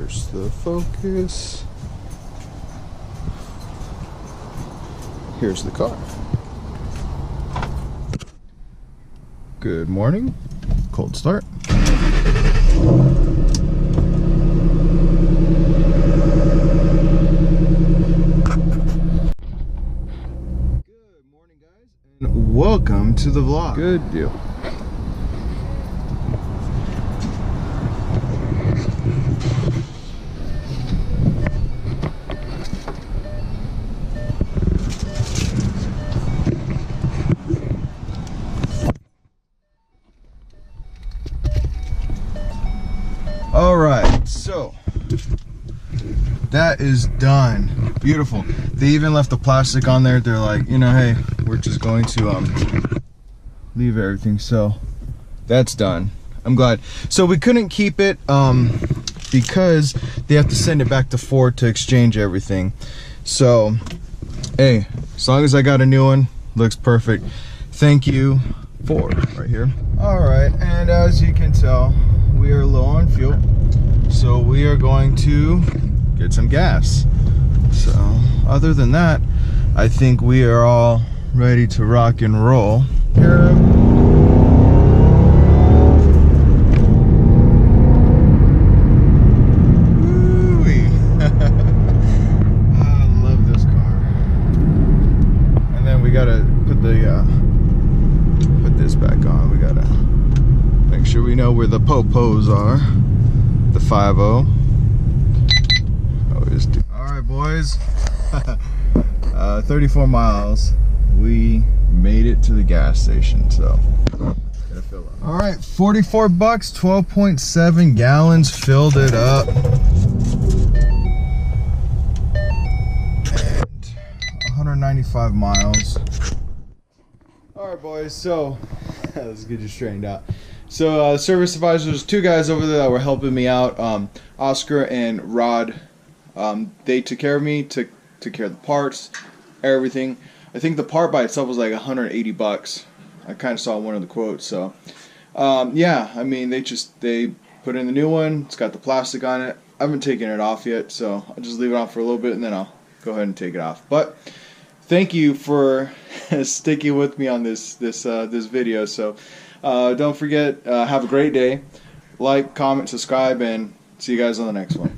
Where's the focus? Here's the car. Good morning. Cold start. Welcome to the vlog. Good deal. All right, so that is done. Beautiful. They even left the plastic on there. They're like, you know, hey, we're just going to leave everything. So that's done. I'm glad. So we couldn't keep it because they have to send it back to Ford to exchange everything. So hey, as long as I got a new one, looks perfect. Thank you, Ford, right here. All right, and as you can tell, we are low on fuel, so we are going to get some gas. So other than that, I think we are all ready to rock and roll. Here. I love this car. And then we gotta put this back on. We gotta make sure we know where the popos are. The 5.0. Alright boys, 34 miles. We made it to the gas station, so gotta fill up. Alright, 44 bucks, 12.7 gallons, filled it up. And 195 miles. Alright boys, so let's get you straightened out. So service advisors, two guys over there that were helping me out, Oscar and Rod. They took care of me, took care of the parts, everything. I think the part by itself was like 180 bucks. I kind of saw one of the quotes. So yeah, I mean they put in the new one. It's got the plastic on it. I haven't taken it off yet, so I'll just leave it on for a little bit and then I'll go ahead and take it off. But thank you for sticking with me on this video. So don't forget, have a great day. Like, comment, subscribe, and see you guys on the next one.